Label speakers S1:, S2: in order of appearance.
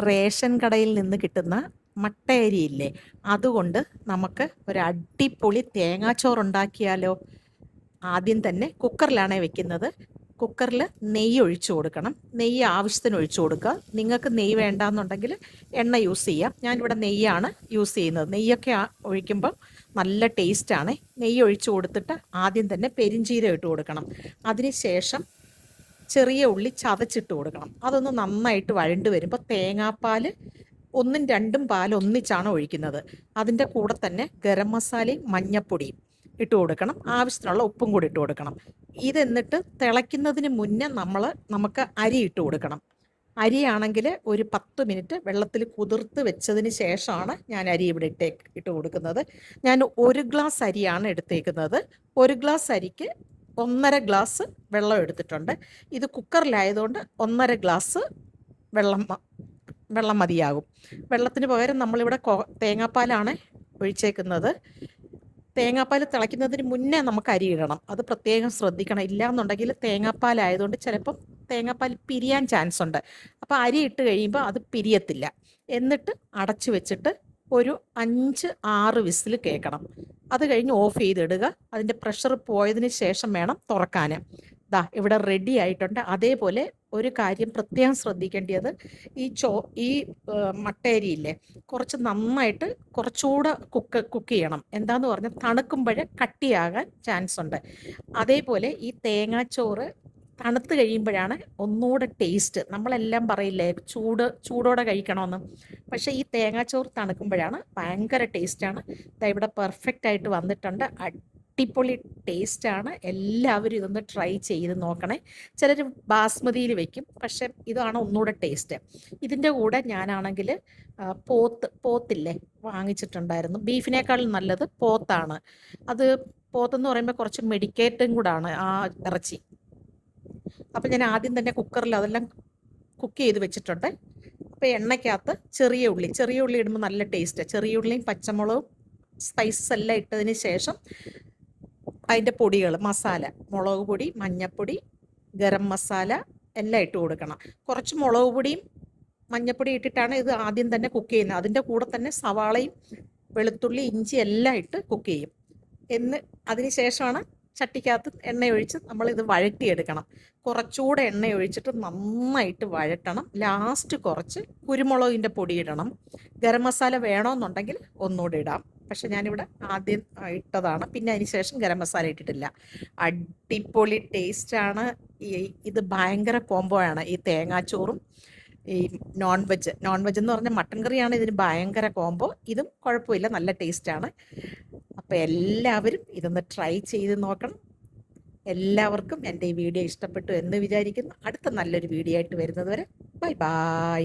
S1: Ration കടയിൽ നിന്ന് കിട്ടുന്ന മട്ടയരിയില്ലേ, അതുകൊണ്ട് നമുക്ക് ഒരു അടിപൊളി തേങ്ങാച്ചോറുണ്ടാക്കിയാലോ? ആദ്യം തന്നെ കുക്കറിലാണ് വെക്കുന്നത്. കുക്കറിൽ നെയ്യ് ഒഴിച്ചു കൊടുക്കണം. നെയ്യ് ആവശ്യത്തിന് ഒഴിച്ചു കൊടുക്കുക. നിങ്ങൾക്ക് നെയ്യ് വേണ്ടാന്നുണ്ടെങ്കിൽ എണ്ണ യൂസ് ചെയ്യാം. ഞാനിവിടെ നെയ്യാണ് യൂസ് ചെയ്യുന്നത്. നെയ്യൊക്കെ ഒഴിക്കുമ്പം നല്ല ടേസ്റ്റാണ്. നെയ്യ് ഒഴിച്ചു കൊടുത്തിട്ട് ആദ്യം തന്നെ പെരിഞ്ചീരം ഇട്ട് കൊടുക്കണം. അതിന് ശേഷം ചെറിയ ഉള്ളി ചതച്ചിട്ട് കൊടുക്കണം. അതൊന്ന് നന്നായിട്ട് വഴണ്ട് വരുമ്പോൾ തേങ്ങാപ്പാൽ ഒന്നും രണ്ടും പാൽ ഒന്നിച്ചാണ് ഒഴിക്കുന്നത്. അതിൻ്റെ കൂടെ തന്നെ ഗരം മസാലയും മഞ്ഞപ്പൊടിയും ഇട്ട് കൊടുക്കണം. ആവശ്യത്തിനുള്ള ഉപ്പും കൂടി ഇട്ട് കൊടുക്കണം. ഇതെന്നിട്ട് തിളയ്ക്കുന്നതിന് മുന്നേ നമുക്ക് അരി ഇട്ട് കൊടുക്കണം. അരിയാണെങ്കിൽ ഒരു 10 മിനിറ്റ് വെള്ളത്തിൽ കുതിർത്ത് വെച്ചതിന് ശേഷമാണ് ഞാൻ അരി ഇവിടെ ഇട്ട് കൊടുക്കുന്നത്. ഞാൻ 1 ഗ്ലാസ് അരിയാണ് എടുത്തേക്കുന്നത്. 1 ഗ്ലാസ് അരിക്ക് 1.5 ഗ്ലാസ് വെള്ളം എടുത്തിട്ടുണ്ട്. ഇത് കുക്കറിലായതുകൊണ്ട് 1.5 ഗ്ലാസ് വെള്ളം മതിയാകും. വെള്ളത്തിന് പകരം നമ്മളിവിടെ തേങ്ങാപ്പാലാണ് ഒഴിച്ചേക്കുന്നത്. തേങ്ങാപ്പാൽ തിളയ്ക്കുന്നതിന് മുന്നേ നമുക്ക് അരി ഇടണം. അത് പ്രത്യേകം ശ്രദ്ധിക്കണം. ഇല്ലയെന്നുണ്ടെങ്കിൽ തേങ്ങാപ്പാലായതുകൊണ്ട് ചിലപ്പം തേങ്ങാപ്പാൽ പിരിയാൻ ചാൻസ് ഉണ്ട്. അപ്പോൾ അരി ഇട്ട് കഴിയുമ്പോൾ അത് പിരിയത്തില്ല. എന്നിട്ട് അടച്ചു വെച്ചിട്ട് ഒരു 5-6 വിസിൽ കേൾക്കണം. അത് കഴിഞ്ഞ് ഓഫ് ചെയ്തിടുക. അതിൻ്റെ പ്രഷർ പോയതിന് ശേഷം വേണം തുറക്കാൻ. ദാ ഇവിടെ റെഡി ആയിട്ടുണ്ട്. അതേപോലെ ഒരു കാര്യം പ്രത്യേകം ശ്രദ്ധിക്കേണ്ടത്, ഈ മട്ടയരിയില്ലേ, കുറച്ച് നന്നായിട്ട് കുറച്ചുകൂടെ കുക്ക് ചെയ്യണം. എന്താന്ന് പറഞ്ഞാൽ തണുക്കുമ്പോൾ കട്ടിയാകാൻ ചാൻസ് ഉണ്ട്. അതേപോലെ ഈ തേങ്ങാച്ചോറ് തണുത്ത് കഴിയുമ്പോഴാണ് ഒന്നുകൂടെ ടേസ്റ്റ്. നമ്മളെല്ലാം പറയില്ലേ ചൂടോടെ കഴിക്കണമെന്ന്. പക്ഷേ ഈ തേങ്ങാച്ചോറ് തണുക്കുമ്പോഴാണ് ഭയങ്കര ടേസ്റ്റാണ്. ഇവിടെ പെർഫെക്റ്റ് ആയിട്ട് വന്നിട്ടുണ്ട്. അടിപൊളി ടേസ്റ്റാണ്. എല്ലാവരും ഇതൊന്ന് ട്രൈ ചെയ്ത് നോക്കണേ. ചിലർ ബാസ്മതിയിൽ വെക്കും, പക്ഷെ ഇതാണ് ഒന്നുകൂടെ ടേസ്റ്റ്. ഇതിൻ്റെ കൂടെ ഞാനാണെങ്കിൽ പോത്തില്ലേ വാങ്ങിച്ചിട്ടുണ്ടായിരുന്നു. ബീഫിനേക്കാളും നല്ലത് പോത്താണ്. അത് പോത്തെന്ന് പറയുമ്പോൾ കുറച്ച് മെഡിക്കേറ്റും കൂടാണ് ആ ഇറച്ചി. അപ്പം ഞാൻ ആദ്യം തന്നെ കുക്കറിൽ അതെല്ലാം കുക്ക് ചെയ്ത് വെച്ചിട്ടുണ്ട്. അപ്പോൾ എണ്ണയ്ക്കകത്ത് ചെറിയ ഉള്ളി ഇടുമ്പോൾ നല്ല ടേസ്റ്റ്. ചെറിയ ഉള്ളിയും പച്ചമുളകും സ്പൈസസ് എല്ലാം ഇട്ടതിന് ശേഷം അതിൻ്റെ പൊടികൾ, മസാല, മുളക് പൊടി, മഞ്ഞൾപ്പൊടി, ഗരം മസാല എല്ലാം ഇട്ട് കൊടുക്കണം. കുറച്ച് മുളക് പൊടിയും മഞ്ഞൾപ്പൊടി ഇട്ടിട്ടാണ് ഇത് ആദ്യം തന്നെ കുക്ക് ചെയ്യുന്നത്. അതിൻ്റെ കൂടെ തന്നെ സവാളയും വെളുത്തുള്ളി, ഇഞ്ചി എല്ലാം ഇട്ട് കുക്ക് ചെയ്യും. അതിന് ശേഷമാണ് ചട്ടിക്കകത്ത് എണ്ണയൊഴിച്ച് നമ്മളിത് വഴറ്റിയെടുക്കണം. കുറച്ചുകൂടെ എണ്ണയൊഴിച്ചിട്ട് നന്നായിട്ട് വഴറ്റണം. ലാസ്റ്റ് കുറച്ച് കുരുമുളകിൻ്റെ പൊടി ഇടണം. ഗരം മസാല വേണമെന്നുണ്ടെങ്കിൽ ഒന്നുകൂടി ഇടാം. പക്ഷെ ഞാനിവിടെ ആദ്യം ഇട്ടതാണ്. പിന്നെ അതിന് ശേഷം ഗരം മസാല ഇട്ടിട്ടില്ല. അടിപൊളി ടേസ്റ്റാണ്. ഇത് ഭയങ്കര കോംബോ ആണ്. ഈ തേങ്ങാച്ചോറും ഈ നോൺ വെജ് എന്ന് പറഞ്ഞാൽ മട്ടൻ കറിയാണ് ഇതിന് ഭയങ്കര കോംബോ. ഇതും കുഴപ്പമില്ല, നല്ല ടേസ്റ്റാണ്. അപ്പോൾ എല്ലാവരും ഇതൊന്ന് ട്രൈ ചെയ്ത് നോക്കണം. എല്ലാവർക്കും എൻ്റെ ഈ വീഡിയോ ഇഷ്ടപ്പെട്ടു എന്ന് വിചാരിക്കുന്നു. അടുത്ത നല്ലൊരു വീഡിയോ ആയിട്ട് വരുന്നത് വരെ ബൈ ബൈ.